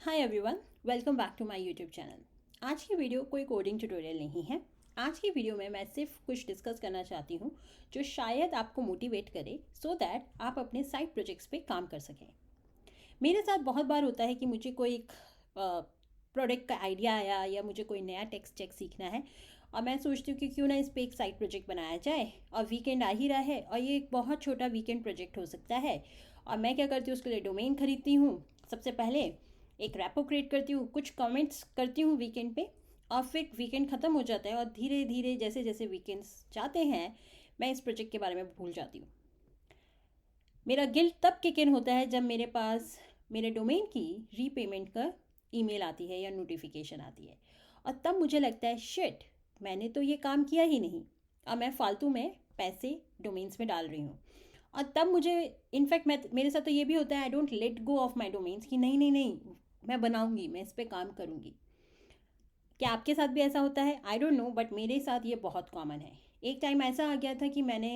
Hi everyone, welcome back to my YouTube channel. आज की video कोई कोडिंग ट्यूटोरियल नहीं है। आज की वीडियो में मैं सिर्फ कुछ डिस्कस करना चाहती हूँ जो शायद आपको मोटिवेट करे सो दैट आप अपने साइड प्रोजेक्ट्स पे काम कर सकें। मेरे साथ बहुत बार होता है कि मुझे कोई एक प्रोडक्ट का आइडिया आया या मुझे कोई नया टेक्स्ट चेक सीखना है और मैं सोचती हूँ कि क्यों ना इस पर एक साइड प्रोजेक्ट बनाया जाए। और वीकेंड आ ही रहा है और ये एक बहुत छोटा वीकेंड प्रोजेक्ट हो सकता है। और मैं क्या करती हूँ, उसके लिए डोमेन खरीदती हूँ। सबसे पहले एक रैपो क्रिएट करती हूँ, कुछ कमेंट्स करती हूँ वीकेंड पे, और फिर वीकेंड ख़त्म हो जाता है और धीरे धीरे जैसे जैसे वीकेंड्स जाते हैं मैं इस प्रोजेक्ट के बारे में भूल जाती हूँ। मेरा गिल्ट तब किक इन होता है जब मेरे पास मेरे डोमेन की रीपेमेंट का ईमेल आती है या नोटिफिकेशन आती है, और तब मुझे लगता है शिट, मैंने तो ये काम किया ही नहीं और मैं फालतू में पैसे डोमेन्स में डाल रही हूँ। और तब मुझे इनफैक्ट मेरे साथ तो ये भी होता है, I don't let go of my domains कि नहीं नहीं नहीं, मैं बनाऊंगी, मैं इस पर काम करूंगी। क्या आपके साथ भी ऐसा होता है? आई डोंट नो, बट मेरे साथ ये बहुत कॉमन है। एक टाइम ऐसा आ गया था कि मैंने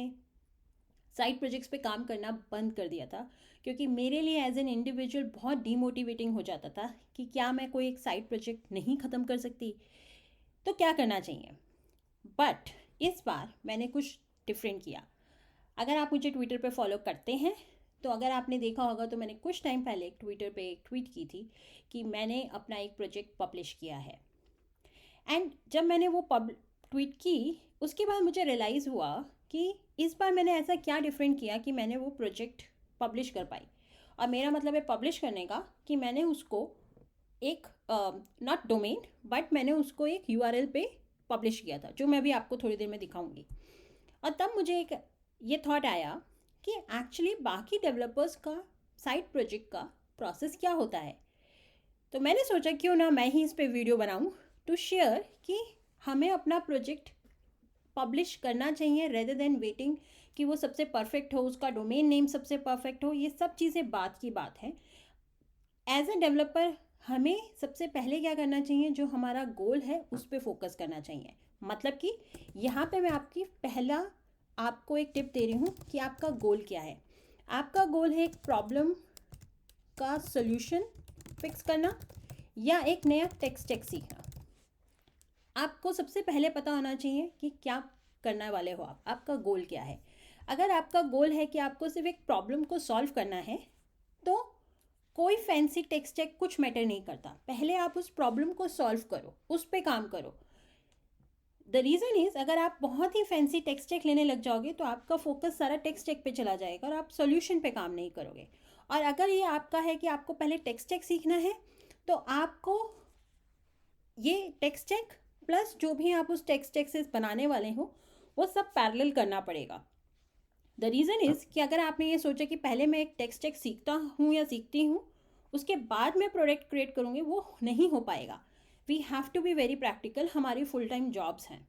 साइड प्रोजेक्ट्स पे काम करना बंद कर दिया था क्योंकि मेरे लिए एज एन इंडिविजुअल बहुत डीमोटिवेटिंग हो जाता था कि क्या मैं कोई एक साइड प्रोजेक्ट नहीं ख़त्म कर सकती, तो क्या करना चाहिए। बट इस बार मैंने कुछ डिफरेंट किया। अगर आप मुझे ट्विटर पे फॉलो करते हैं तो अगर आपने देखा होगा तो मैंने कुछ टाइम पहले एक ट्विटर पे एक ट्वीट की थी कि मैंने अपना एक प्रोजेक्ट पब्लिश किया है। एंड जब मैंने वो ट्वीट की, उसके बाद मुझे रियलाइज़ हुआ कि इस बार मैंने ऐसा क्या डिफरेंट किया कि मैंने वो प्रोजेक्ट पब्लिश कर पाई। और मेरा मतलब है पब्लिश करने का कि मैंने उसको एक नॉट डोमेन बट मैंने उसको एक यूआरएल पे पब्लिश किया था, जो मैं भी आपको थोड़ी देर में दिखाऊंगी। और तब मुझे एक ये थॉट आया कि एक्चुअली बाकी डेवलपर्स का साइड प्रोजेक्ट का प्रोसेस क्या होता है। तो मैंने सोचा क्यों ना मैं ही इस पे वीडियो बनाऊं टू शेयर कि हमें अपना प्रोजेक्ट पब्लिश करना चाहिए रेदर देन वेटिंग कि वो सबसे परफेक्ट हो, उसका डोमेन नेम सबसे परफेक्ट हो। ये सब चीज़ें बात की बात है। एज ए डेवलपर हमें सबसे पहले क्या करना चाहिए, जो हमारा गोल है उस पर फोकस करना चाहिए। मतलब कि यहाँ पे मैं आपको एक टिप दे रही हूँ कि आपका गोल क्या है। आपका गोल है एक प्रॉब्लम का सोल्यूशन फिक्स करना या एक नया टेक सीखना। आपको सबसे पहले पता होना चाहिए कि क्या करने वाले हो आप, आपका गोल क्या है। अगर आपका गोल है कि आपको सिर्फ एक प्रॉब्लम को सॉल्व करना है तो कोई फैंसी टेक्स्ट चेक कुछ मैटर नहीं करता। पहले आप उस प्रॉब्लम को सॉल्व करो, उस पर काम करो। द रीज़न इज़, अगर आप बहुत ही फैंसी टेक्स्ट चेक लेने लग जाओगे तो आपका फोकस सारा टेक्स्ट चेक पे चला जाएगा और आप सॉल्यूशन पे काम नहीं करोगे। और अगर ये आपका है कि आपको पहले टेक्स्ट चेक सीखना है तो आपको ये टेक्स्ट चेक प्लस जो भी आप उस टेक्स्ट चेक से बनाने वाले हो वो सब पैरेलल करना पड़ेगा। द रीज़न इज़ कि अगर आपने ये सोचा कि पहले मैं एक टेक्स्ट चेक सीखता हूँ या सीखती हूँ उसके बाद मैं प्रोडक्ट क्रिएट करूँगी, वो नहीं हो पाएगा। We have to be very practical. हमारी फुल टाइम जॉब्स हैं।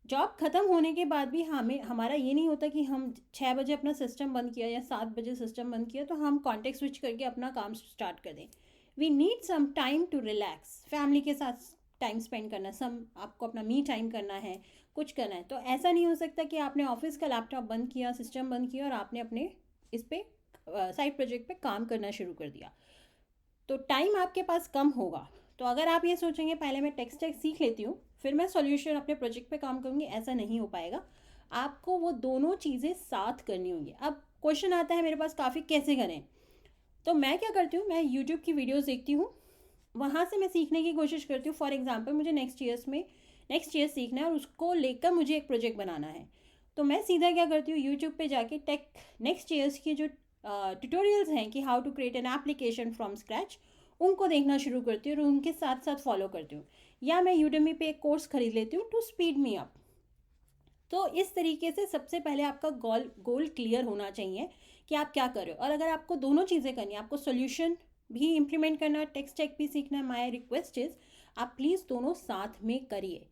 जॉब ख़त्म होने के बाद भी हमारा ये नहीं होता कि हम 6 बजे अपना सिस्टम बंद किया या 7 बजे सिस्टम बंद किया तो हम कॉन्टेक्ट स्विच करके अपना काम स्टार्ट कर दें। We need some time to relax, family के साथ टाइम स्पेंड करना, सम आपको अपना मी टाइम करना है, कुछ करना है। तो ऐसा नहीं हो सकता कि आपने ऑफिस का लैपटॉप बंद किया, सिस्टम बंद किया और आपने अपने इस पे साइड प्रोजेक्ट पे काम करना शुरू कर दिया, तो टाइम आपके पास कम होगा। तो अगर आप ये सोचेंगे पहले मैं टेक्स्ट टेक्स्ट सीख लेती हूँ फिर मैं सॉल्यूशन अपने प्रोजेक्ट पे काम करूँगी, ऐसा नहीं हो पाएगा। आपको वो दोनों चीज़ें साथ करनी होंगी। अब क्वेश्चन आता है मेरे पास काफ़ी, कैसे करें। तो मैं क्या करती हूँ, मैं यूट्यूब की वीडियोज़ देखती हूँ, वहाँ से मैं सीखने की कोशिश करती हूँ। फॉर एग्जाम्पल मुझे नेक्स्ट ईयर सीखना है और उसको लेकर मुझे एक प्रोजेक्ट बनाना है, तो मैं सीधा क्या करती हूँ, यूट्यूब पे जाके टेक नेक्स्ट ईयर्स की जो ट्यूटोरियल्स हैं कि how to create an application from scratch, उनको देखना शुरू करती हूँ और उनके साथ साथ फॉलो करती हूँ। या मैं यूडेमी पे एक कोर्स खरीद लेती हूँ टू स्पीड मी अप। तो इस तरीके से सबसे पहले आपका गोल क्लियर होना चाहिए कि आप क्या कर रहे हो। और अगर आपको दोनों चीज़ें करनी है, आपको सोल्यूशन भी इम्प्लीमेंट करना है, टेक्स्ट चेक भी सीखना है, माय रिक्वेस्ट इज़ आप प्लीज़ दोनों साथ में करिए।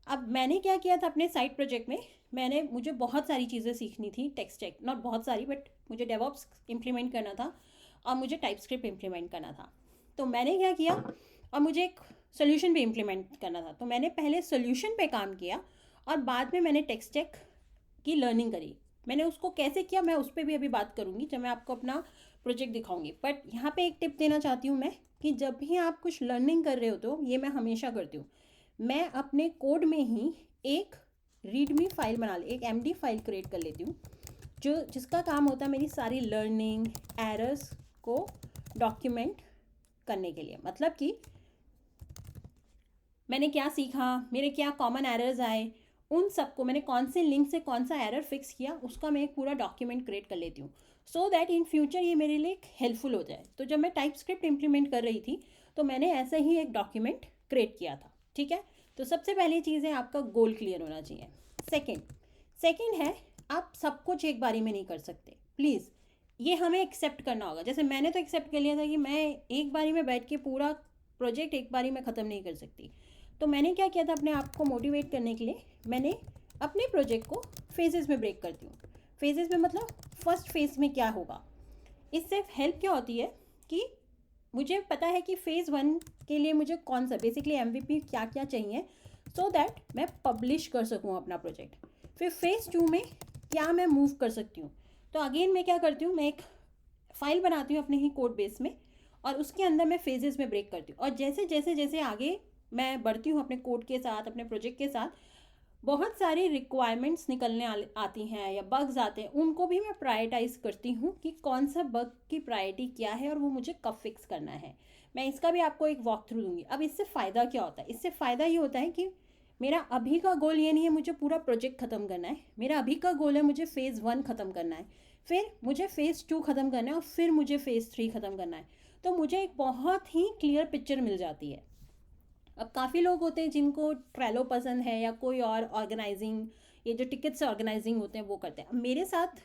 अब मैंने क्या किया था अपने साइड प्रोजेक्ट में, मुझे बहुत सारी चीज़ें सीखनी थी टेक्स्ट चेक, नॉट बहुत सारी बट मुझे डेवॉप्स इम्प्लीमेंट करना था और मुझे टाइपस्क्रिप्ट इम्प्लीमेंट करना था। तो मैंने क्या किया, और मुझे एक सोल्यूशन भी इम्प्लीमेंट करना था, तो मैंने पहले सोल्यूशन पे काम किया और बाद में मैंने टेक्स्ट चेक की लर्निंग करी। मैंने उसको कैसे किया मैं उस पर भी अभी बात करूँगी जब मैं आपको अपना प्रोजेक्ट दिखाऊंगी। बट यहाँ पे एक टिप देना चाहती हूँ मैं कि जब भी आप कुछ लर्निंग कर रहे हो, तो ये मैं हमेशा करती हूँ, मैं अपने कोड में ही एक रीडमी फाइल बना ली, एक एमडी फाइल क्रिएट कर लेती हूँ, जिसका काम होता है मेरी सारी लर्निंग एरर्स को डॉक्यूमेंट करने के लिए। मतलब कि मैंने क्या सीखा, मेरे क्या कॉमन एरर्स आए, उन सबको मैंने कौन से लिंक से कौन सा एरर फिक्स किया, उसका मैं एक पूरा डॉक्यूमेंट क्रिएट कर लेती हूँ, सो दैट इन फ्यूचर ये मेरे लिए हेल्पफुल हो जाए। तो जब मैं टाइप स्क्रिप्ट इम्प्लीमेंट कर रही थी, तो मैंने ऐसा ही एक डॉक्यूमेंट क्रिएट किया था। ठीक है, तो सबसे पहली चीज़ है आपका गोल क्लियर होना चाहिए। सेकेंड है, आप सब कुछ एक बारी में नहीं कर सकते, प्लीज़ ये हमें एक्सेप्ट करना होगा। जैसे मैंने तो एक्सेप्ट कर लिया था कि मैं एक बारी में बैठ के पूरा प्रोजेक्ट एक बारी में ख़त्म नहीं कर सकती। तो मैंने क्या किया था, अपने आप को मोटिवेट करने के लिए मैंने अपने प्रोजेक्ट को फेजेस में ब्रेक करती हूँ। फेजेस में मतलब फर्स्ट फेज में क्या होगा, इससे हेल्प क्या होती है कि मुझे पता है कि फ़ेज़ 1 के लिए मुझे कौन सा बेसिकली एमवीपी क्या क्या चाहिए, सो दैट मैं पब्लिश कर सकूँ अपना प्रोजेक्ट। फिर फ़ेज़ 2 में क्या मैं मूव कर सकती हूँ। तो अगेन मैं क्या करती हूँ, मैं एक फ़ाइल बनाती हूँ अपने ही कोड बेस में, और उसके अंदर मैं फेजेस में ब्रेक करती हूँ। और जैसे जैसे जैसे आगे मैं बढ़ती हूँ अपने कोड के साथ, अपने प्रोजेक्ट के साथ, बहुत सारी रिक्वायरमेंट्स निकलने आती हैं या बग्स आते हैं, उनको भी मैं प्रायोरिटाइज करती हूँ कि कौन सा बग की प्रायोरिटी क्या है और वो मुझे कब फिक्स करना है। मैं इसका भी आपको एक वॉक थ्रू दूंगी। अब इससे फ़ायदा क्या होता है, इससे फ़ायदा ये होता है कि मेरा अभी का गोल ये नहीं है मुझे पूरा प्रोजेक्ट ख़त्म करना है, मेरा अभी का गोल है मुझे फ़ेज़ 1 ख़त्म करना है, फिर मुझे फ़ेज़ 2 ख़त्म करना है, और फिर मुझे फ़ेज़ 3 ख़त्म करना है। तो मुझे एक बहुत ही क्लियर पिक्चर मिल जाती है। अब काफ़ी लोग होते हैं जिनको ट्रेलो पसंद है या कोई और ऑर्गेनाइजिंग, ये जो टिकट्स ऑर्गेनाइजिंग होते हैं वो करते हैं। अब मेरे साथ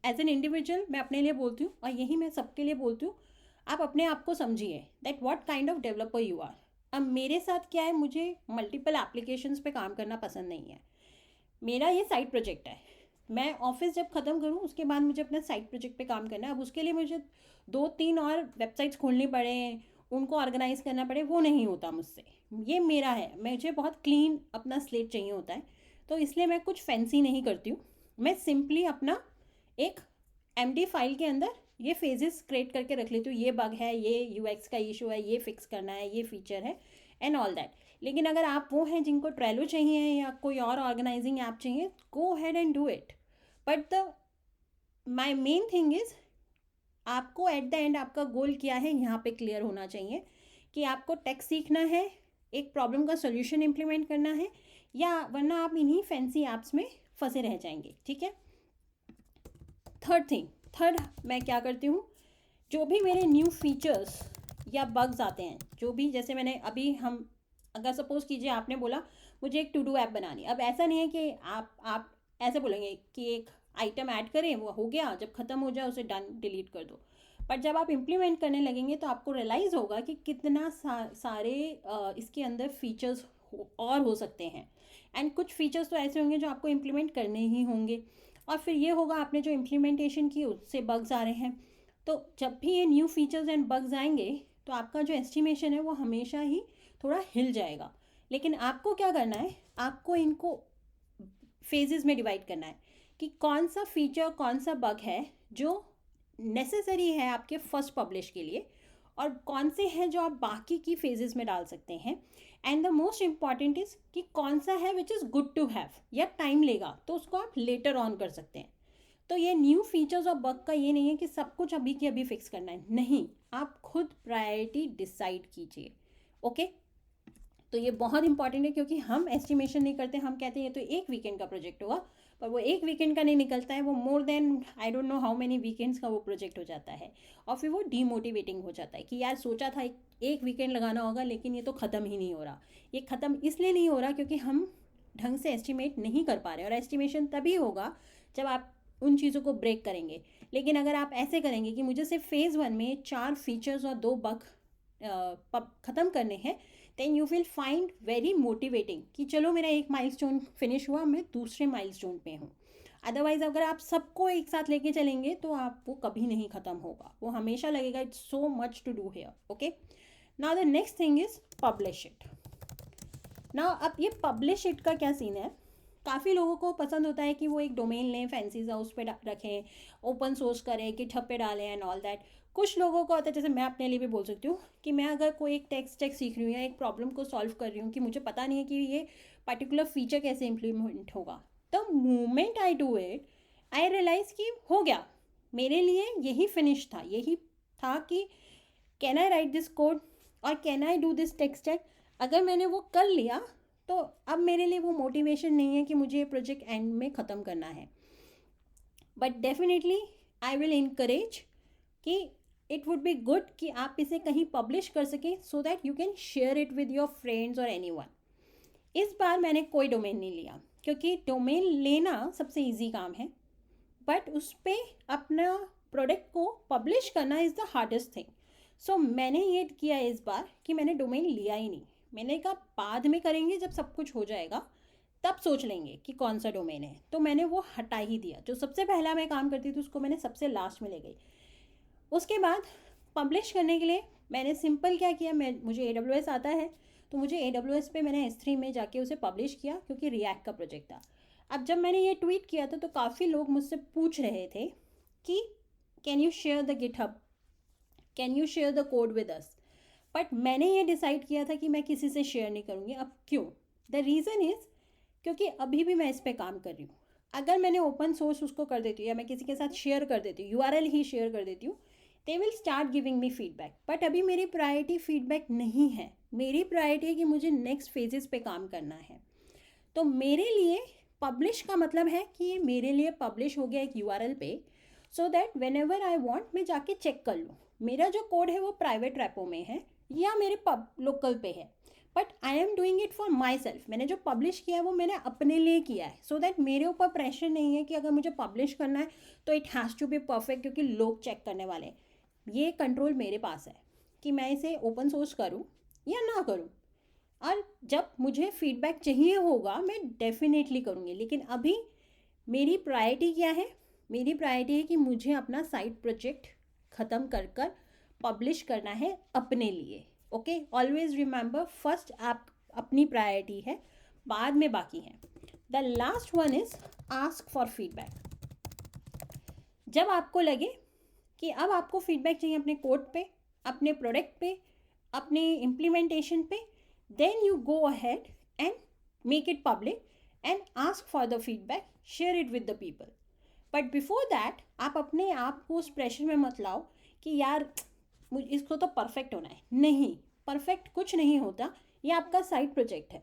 एज एन इंडिविजुअल मैं अपने लिए बोलती हूँ, और यही मैं सबके लिए बोलती हूँ, आप अपने आप को समझिए that what kind of developer you are. अब मेरे साथ क्या है, मुझे मल्टीपल एप्लीकेशंस पे काम करना पसंद नहीं है। मेरा ये साइड प्रोजेक्ट है, मैं ऑफिस जब ख़त्म करूँ उसके बाद मुझे अपने साइड प्रोजेक्ट पे काम करना है। अब उसके लिए मुझे 2-3 और वेबसाइट्स खोलनी पड़े, उनको ऑर्गेनाइज करना पड़े, वो नहीं होता मुझसे। ये मेरा है, मुझे बहुत क्लीन अपना स्लेट चाहिए होता है। तो इसलिए मैं कुछ फैंसी नहीं करती हूँ, मैं सिंपली अपना एक एमडी फाइल के अंदर ये फेजेस क्रिएट करके रख लेती हूँ, ये बग है, ये यूएक्स का इशू है, ये फिक्स करना है, ये फीचर है एंड ऑल दैट। लेकिन अगर आप वो हैं जिनको ट्रेलो चाहिए या कोई और ऑर्गेनाइजिंग ऐप चाहिए, go ahead and do it. But the my main thing is, आपको एट द एंड आपका गोल क्या है यहाँ पे क्लियर होना चाहिए, कि आपको टेक सीखना है, एक प्रॉब्लम का सोल्यूशन इम्प्लीमेंट करना है, या वरना आप इन्हीं फैंसी ऐप्स में फंसे रह जाएंगे। ठीक है, थर्ड मैं क्या करती हूँ, जो भी मेरे न्यू फीचर्स या बग्स आते हैं, जो भी, जैसे मैंने अभी, हम अगर सपोज कीजिए आपने बोला मुझे एक टू डू ऐप बनानी, अब ऐसा नहीं है कि आप ऐसे बोलेंगे कि एक आइटम ऐड करें, वो हो गया, जब ख़त्म हो जाए उसे डन डिलीट कर दो। बट जब आप इम्प्लीमेंट करने लगेंगे तो आपको रियलाइज़ होगा कि कितना सारे इसके अंदर फीचर्स और हो सकते हैं। एंड कुछ फीचर्स तो ऐसे होंगे जो आपको इम्प्लीमेंट करने ही होंगे, और फिर ये होगा आपने जो इम्प्लीमेंटेशन की उससे बग्स आ रहे हैं। तो जब भी ये न्यू फीचर्स एंड बग्स आएंगे तो आपका जो एस्टिमेशन है वो हमेशा ही थोड़ा हिल जाएगा। लेकिन आपको क्या करना है, आपको इनको फेजेस में डिवाइड करना है कि कौन सा फीचर, कौन सा बग है जो नेसेसरी है आपके फर्स्ट पब्लिश के लिए, और कौन से हैं जो आप बाकी की फेजेस में डाल सकते हैं। And the most important is कि कौन सा है which is good to have, या टाइम लेगा तो उसको आप लेटर ऑन कर सकते हैं। तो ये न्यू फीचर्स और बग का ये नहीं है कि सब कुछ अभी के अभी फिक्स करना है, नहीं, आप खुद प्रायोरिटी डिसाइड कीजिए। ओके, तो ये बहुत इंपॉर्टेंट है, क्योंकि हम एस्टिमेशन नहीं करते, हम कहते हैं ये तो एक वीकेंड का प्रोजेक्ट होगा, पर वो एक वीकेंड का नहीं निकलता है, वो more than I don't know how many weekends का वो प्रोजेक्ट हो जाता है। और फिर वो डीमोटिवेटिंग हो जाता है कि यार सोचा था एक वीकेंड लगाना होगा, लेकिन ये तो ख़त्म ही नहीं हो रहा। ये ख़त्म इसलिए नहीं हो रहा क्योंकि हम ढंग से एस्टिमेट नहीं कर पा रहे, और एस्टिमेशन तभी होगा जब आप उन चीज़ों को ब्रेक करेंगे। लेकिन अगर आप ऐसे करेंगे कि मुझे सिर्फ फ़ेज़ 1 में 4 फीचर्स और 2 बग ख़त्म करने हैं, then you will find very motivating कि चलो मेरा एक माइलस्टोन फिनिश हुआ, मैं दूसरे माइलस्टोन पे हूँ। अदरवाइज अगर आप सबको एक साथ लेके चलेंगे तो आप वो कभी नहीं ख़त्म होगा, वो हमेशा लगेगा it's so much to do here. Okay, now the next thing is publish it. Now अब ये पब्लिश इट का क्या सीन है, काफ़ी लोगों को पसंद होता है कि वो एक डोमेन लें, फैंसी सा उस पर रखें, ओपन सोर्स करें, गिटहब पे डालें एंड ऑल दैट। कुछ लोगों को होता है, जैसे मैं अपने लिए भी बोल सकती हूँ कि मैं अगर कोई एक टेक्स्ट सीख रही हूँ या एक प्रॉब्लम को सॉल्व कर रही हूँ कि मुझे पता नहीं है कि ये पर्टिकुलर फीचर कैसे इम्प्लीमेंट होगा, the moment I do it I realise कि हो गया, मेरे लिए यही फिनिश था, यही था कि can I write this code और can I do this text check. अगर मैंने वो कर लिया तो अब मेरे लिए वो मोटिवेशन नहीं है कि मुझे ये प्रोजेक्ट एंड में ख़त्म करना है, but definitely I will encourage कि इट वुड बी गुड कि आप इसे कहीं पब्लिश कर सकें so that you can share it with your friends और एनी वन। इस बार मैंने कोई डोमेन नहीं लिया क्योंकि डोमेन लेना सबसे ईजी काम है, बट उस पर अपना प्रोडक्ट को पब्लिश करना इज़ द हार्डेस्ट थिंग। सो मैंने ये किया इस बार कि मैंने डोमेन लिया ही नहीं। मैंने कहा बाद में करेंगे, जब सब कुछ हो जाएगा तब सोच लेंगे कि कौन सा डोमेन है, तो मैंने वो हटा ही दिया। जो सबसे पहला मैं काम करती थी उसको मैंने सबसे लास्ट में ले गई। उसके बाद पब्लिश करने के लिए मैंने सिंपल क्या किया, मुझे AWS आता है तो मुझे AWS पे मैंने S3 में जाके उसे पब्लिश किया क्योंकि रिएक्ट का प्रोजेक्ट था। अब जब मैंने ये ट्वीट किया था तो काफ़ी लोग मुझसे पूछ रहे थे कि can you share the GitHub, can you share the code with us, but मैंने ये डिसाइड किया था कि मैं किसी से शेयर नहीं करूँगी। अब क्यों? द रीज़न इज़ क्योंकि अभी भी मैं इस पर काम कर रही हूँ। अगर मैंने ओपन सोर्स उसको कर देती हूँ या मैं किसी के साथ शेयर कर देती हूँ, URL ही शेयर कर देती हूँ, they will start giving me feedback. But अभी मेरी प्रायोरिटी फीडबैक नहीं है, मेरी प्रायोरिटी है कि मुझे नेक्स्ट फेजेस पे काम करना है। तो मेरे लिए पब्लिश का मतलब है कि ये मेरे लिए पब्लिश हो गया एक URL पे, so that when ever I want मैं जाके चेक कर लूँ। मेरा जो कोड है वो प्राइवेट रेपो में है या मेरे लोकल पे है, but I am doing it for my self. मैंने जो पब्लिश किया है वो मैंने अपने लिए किया है, सो दैट मेरे ऊपर प्रेशर नहीं है कि अगर मुझे पब्लिश करना है तो it has to be perfect क्योंकि लोग चेक करने वाले हैं। ये कंट्रोल मेरे पास है कि मैं इसे ओपन सोर्स करूँ या ना करूँ, और जब मुझे फीडबैक चाहिए होगा मैं डेफिनेटली करूँगी। लेकिन अभी मेरी प्रायोरिटी क्या है? मेरी प्रायोरिटी है कि मुझे अपना साइड प्रोजेक्ट ख़त्म कर कर पब्लिश करना है अपने लिए। ओके, ऑलवेज रिमेंबर फर्स्ट आप अपनी प्रायोरिटी है, बाद में बाकी है। The last one is ask for feedback. जब आपको लगे कि अब आपको फीडबैक चाहिए अपने कोड पे, अपने प्रोडक्ट पे, अपने इम्प्लीमेंटेशन पे, then you go ahead and make it public and ask for the feedback, share it with the people. But before that आप अपने आप को उस प्रेशर में मत लाओ कि यार इसको तो परफेक्ट होना है। नहीं, परफेक्ट कुछ नहीं होता। ये आपका साइड प्रोजेक्ट है,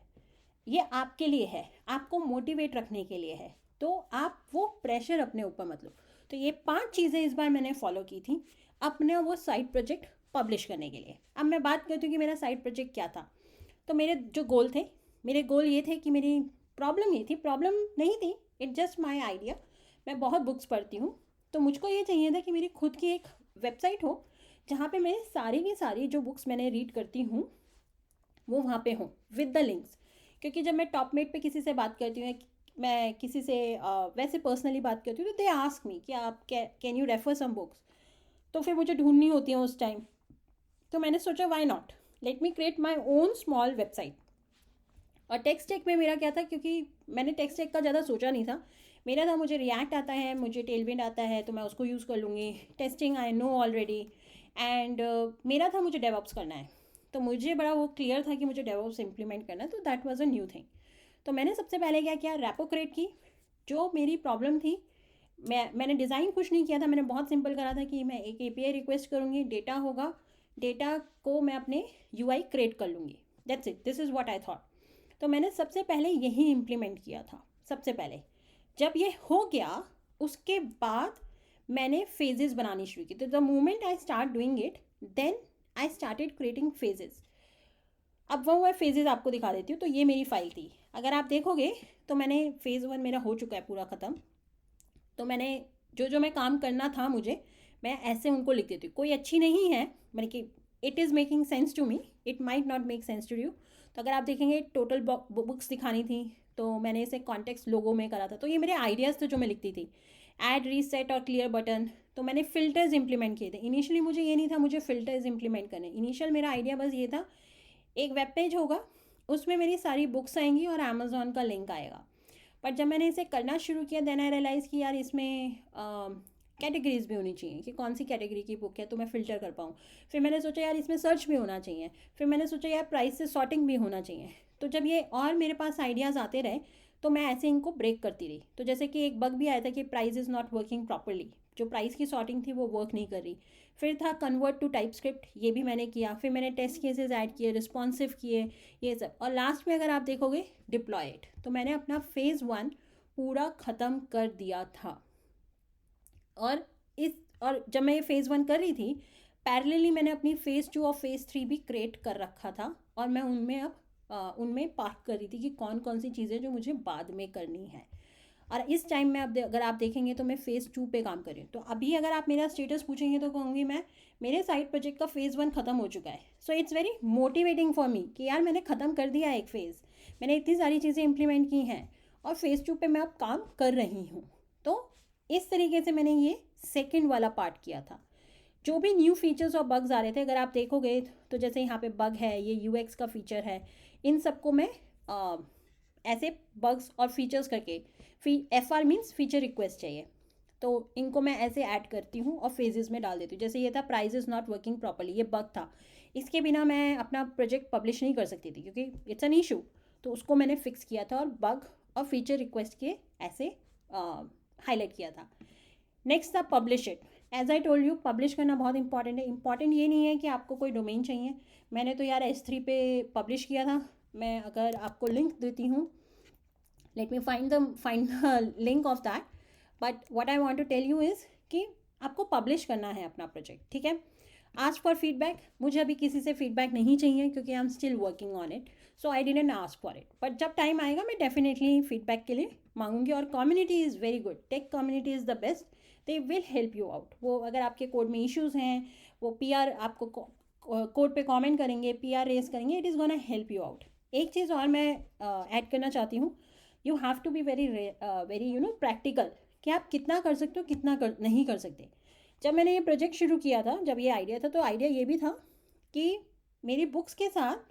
ये आपके लिए है, आपको मोटिवेट रखने के लिए है, तो आप वो प्रेशर अपने ऊपर मत लो। तो ये 5 चीज़ें इस बार मैंने फॉलो की थी अपने वो साइड प्रोजेक्ट पब्लिश करने के लिए। अब मैं बात करती हूँ कि मेरा साइड प्रोजेक्ट क्या था। तो मेरे जो गोल थे, मेरे गोल ये थे कि मेरी प्रॉब्लम ये थी, प्रॉब्लम नहीं थी, इट जस्ट माई आइडिया। मैं बहुत बुक्स पढ़ती हूँ, तो मुझको ये चाहिए था कि मेरी खुद की एक वेबसाइट हो जहाँ पे मैं सारी की सारी जो बुक्स मैंने रीड करती हूँ वो वहाँ पे हों विद द लिंक्स। क्योंकि जब मैं टॉपमेट पे किसी से बात करती हूँ, मैं किसी से वैसे पर्सनली बात करती हूँ, तो दे आस्क मी कि आप can you refer some books, तो फिर मुझे ढूंढनी होती है उस टाइम। तो मैंने सोचा why not, let me create my own small website. और टेक्स्ट टेक में मेरा क्या था, क्योंकि मैंने टेक्स्ट टेक का ज़्यादा सोचा नहीं था, मेरा था मुझे रिएक्ट आता है, मुझे टेलविंड आता है, तो मैं उसको यूज़ कर लूँगी। Testing I know already, and मेरा था मुझे डेवऑप्स करना है, तो मुझे बड़ा वो क्लियर था कि मुझे डेवऑप्स इम्प्लीमेंट करना है, तो that was a new thing. तो मैंने सबसे पहले क्या किया, रेपो क्रिएट की। जो मेरी प्रॉब्लम थी, मैंने डिज़ाइन कुछ नहीं किया था, मैंने बहुत सिंपल करा था कि मैं एक API रिक्वेस्ट करूँगी, डेटा होगा, डेटा को मैं अपने UI क्रिएट कर लूँगी, that's it, this is what I thought. तो मैंने सबसे पहले यही इम्प्लीमेंट किया था सबसे पहले। जब ये हो गया उसके बाद मैंने फेजेस बनानी शुरू की। तो the moment I start doing it, then I started creating phases. अब वो फेजेस आपको दिखा देती हूँ। तो ये मेरी फाइल थी, अगर आप देखोगे तो मैंने फेज़ 1 मेरा हो चुका है पूरा ख़त्म। तो मैंने जो मैं काम करना था मुझे, मैं ऐसे उनको लिख देती हूँ। कोई अच्छी नहीं है, मैंने कि it is making sense to me, it might not make sense to you. तो अगर आप देखेंगे टोटल बुक्स दिखानी थी, तो मैंने इसे कॉन्टेक्स्ट लोगो में करा था। तो ये मेरे आइडियाज़ थे जो मैं लिखती थी, ऐड, रीसेट और क्लियर बटन। तो मैंने फ़िल्टर्स इंप्लीमेंट किए थे। इनिशियली मुझे ये नहीं था मुझे फ़िल्टर्स इंप्लीमेंट करने, इनिशियल मेरा आइडिया बस ये था, एक वेब पेज होगा, उसमें मेरी सारी बुक्स आएंगी और अमेज़ॉन का लिंक आएगा। बट जब मैंने इसे करना शुरू किया, देन आई रियलाइज़ कि यार इसमें कैटेगरीज भी होनी चाहिए कि कौन सी कैटेगरी की बुक है तो मैं फ़िल्टर कर पाऊँ। फिर मैंने सोचा यार इसमें सर्च भी होना चाहिए, फिर मैंने सोचा यार प्राइस से सॉर्टिंग भी होना चाहिए। तो जब ये और मेरे पास आइडियाज़ आते रहे तो मैं ऐसे इनको ब्रेक करती रही। तो जैसे कि एक बग भी आया था कि price is not working properly, जो प्राइस की सॉर्टिंग थी वो वर्क नहीं कर रही। फिर था कन्वर्ट टू टाइप स्क्रिप्ट, ये भी मैंने किया। फिर मैंने टेस्ट केसेस ऐड किए, रिस्पॉन्सिव किए, ये सब। और लास्ट में अगर आप देखोगे डिप्लॉयड, तो मैंने अपना फेज़ 1 पूरा ख़त्म कर दिया था। और जब मैं ये फ़ेज़ 1 कर रही थी, पैरेलली मैंने अपनी फ़ेज़ 2 और फ़ेज़ 3 भी क्रिएट कर रखा था, और मैं उनमें अब उनमें पार्क कर रही थी कि कौन कौन सी चीज़ें जो मुझे बाद में करनी है। और इस टाइम में अब अगर आप देखेंगे तो मैं फ़ेज़ 2 पे काम कर रही हूँ। तो अभी अगर आप मेरा स्टेटस पूछेंगे तो कहूँगी मैं, मेरे साइड प्रोजेक्ट का फ़ेज़ 1 ख़त्म हो चुका है। So it's very motivating for me कि यार मैंने ख़त्म कर दिया एक फ़ेज़, मैंने इतनी सारी चीज़ें इम्प्लीमेंट की हैं और फ़ेज़ 2 पे मैं अब काम कर रही हूँ। तो इस तरीके से मैंने ये सेकेंड वाला पार्ट किया था। जो भी न्यू फीचर्स और बग्स आ रहे थे, अगर आप देखोगे तो जैसे यहाँ पे बग है, ये यूएक्स का फीचर है, इन सबको मैं ऐसे बग्स और फीचर्स करके, FR मीन्स फीचर रिक्वेस्ट चाहिए, तो इनको मैं ऐसे ऐड करती हूँ और फेजेस में डाल देती हूँ। जैसे ये था price is not working properly, ये बग था, इसके बिना मैं अपना प्रोजेक्ट पब्लिश नहीं कर सकती थी क्योंकि इट्स एन इशू। तो उसको मैंने फिक्स किया था और बग और फीचर रिक्वेस्ट के ऐसे हाईलाइट किया था। नेक्स्ट था publish it. As I told you, publish करना बहुत इंपॉर्टेंट है। इंपॉर्टेंट ये नहीं है कि आपको कोई डोमेन चाहिए, मैंने तो यार S3 पे पब्लिश किया था। मैं अगर आपको लिंक देती हूँ, let me find the link of that, but what I want to tell you is कि आपको पब्लिश करना है अपना प्रोजेक्ट, ठीक है। आस्क फॉर फीडबैक, मुझे अभी किसी से फीडबैक नहीं चाहिए क्योंकि I am still working on it, so I didn't ask for it, but जब टाइम आएगा मैं डेफिनेटली फीडबैक के लिए मांगूंगी। और community is very good, take community is the best, they will help you out. वो अगर आपके कोड में इश्यूज़ हैं, वो PR आपको कोड पे कमेंट करेंगे, PR रेस करेंगे, it is gonna help you out. एक चीज़ और मैं ऐड करना चाहती हूँ, you have to be very practical, कि आप कितना कर सकते हो, कितना नहीं कर सकते। जब मैंने ये प्रोजेक्ट शुरू किया था, जब ये आइडिया था, तो आइडिया ये भी था कि मेरी बुक्स के साथ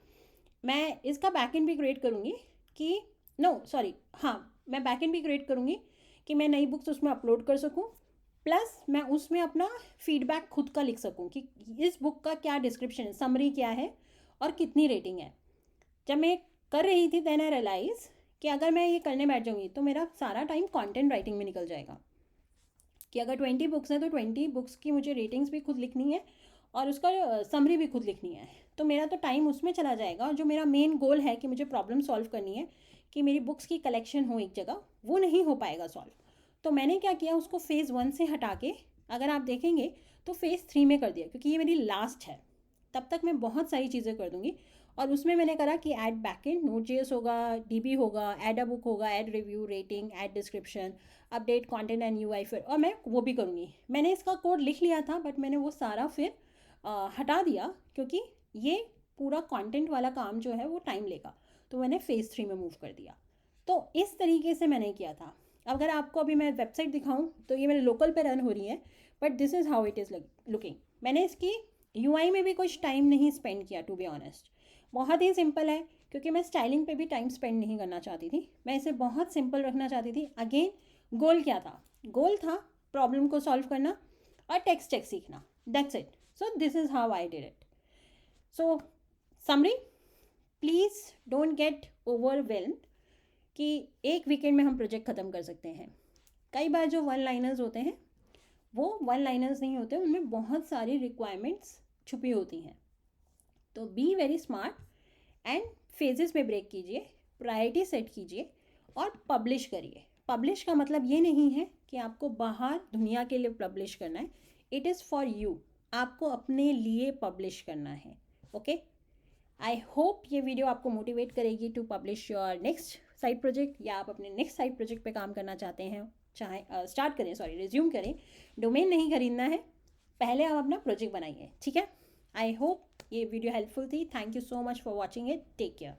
मैं इसका बैकएंड भी क्रिएट करूँगी कि मैं बैकएंड भी क्रिएट करूँगी कि मैं नई बुक्स उसमें अपलोड कर सकूँ, प्लस मैं उसमें अपना फीडबैक खुद का लिख सकूँ कि इस बुक का क्या डिस्क्रिप्शन है, समरी क्या है और कितनी रेटिंग है। जब मैं कर रही थी देन आई रियलाइज़ कि अगर मैं ये करने बैठ जाऊँगी तो मेरा सारा टाइम कंटेंट राइटिंग में निकल जाएगा, कि अगर 20 बुक्स हैं तो 20 बुक्स की मुझे रेटिंग्स भी खुद लिखनी है और उसका समरी भी खुद लिखनी है, तो मेरा तो टाइम उसमें चला जाएगा। और जो मेरा मेन गोल है कि मुझे प्रॉब्लम सॉल्व करनी है कि मेरी बुक्स की कलेक्शन हो एक जगह, वो नहीं हो पाएगा सॉल्व। तो मैंने क्या किया, उसको फ़ेज़ 1 से हटा के अगर आप देखेंगे तो फ़ेज़ 3 में कर दिया, क्योंकि ये मेरी लास्ट है। तब तक मैं बहुत सारी चीज़ें कर दूँगी, और उसमें मैंने करा कि ऐड बैकएंड, Node.js होगा, DB होगा, ऐड अ बुक होगा, add review, rating, add description, update content and UI, फिर और मैं वो भी करूँगी। मैंने इसका कोड लिख लिया था बट मैंने वो सारा फिर हटा दिया, क्योंकि ये पूरा कंटेंट वाला काम जो है वो टाइम लेगा, तो मैंने फ़ेज़ 3 में मूव कर दिया। तो इस तरीके से मैंने किया था। अगर आपको अभी मैं वेबसाइट दिखाऊं तो ये मेरे लोकल पे रन हो रही है, but this is how it is looking. मैंने इसकी UI में भी कुछ टाइम नहीं स्पेंड किया, टू बी ऑनेस्ट। बहुत ही सिंपल है, क्योंकि मैं स्टाइलिंग पे भी टाइम स्पेंड नहीं करना चाहती थी, मैं इसे बहुत सिंपल रखना चाहती थी। अगेन गोल क्या था, गोल था प्रॉब्लम को सॉल्व करना और टेक्स्ट चेक सीखना, that's it. So this is how I did it. So summary, please don't get overwhelmed कि एक वीकेंड में हम प्रोजेक्ट ख़त्म कर सकते हैं। कई बार जो वन लाइनर्स होते हैं वो वन लाइनर्स नहीं होते, उनमें बहुत सारी रिक्वायरमेंट्स छुपी होती हैं। तो be very smart and phases में ब्रेक कीजिए, प्रायोरिटी सेट कीजिए और पब्लिश करिए। पब्लिश का मतलब ये नहीं है कि आपको बाहर दुनिया के लिए पब्लिश करना है, इट इज़ फॉर यू, आपको अपने लिए पब्लिश करना है। ओके, आई होप ये वीडियो आपको मोटिवेट करेगी to publish your next side project, या आप अपने नेक्स्ट साइड प्रोजेक्ट पे काम करना चाहते हैं, चाहे रिज्यूम करें। डोमेन नहीं खरीदना है, पहले आप अपना प्रोजेक्ट बनाइए, ठीक है। आई होप ये वीडियो हेल्पफुल थी। Thank you so much for watching it, take care.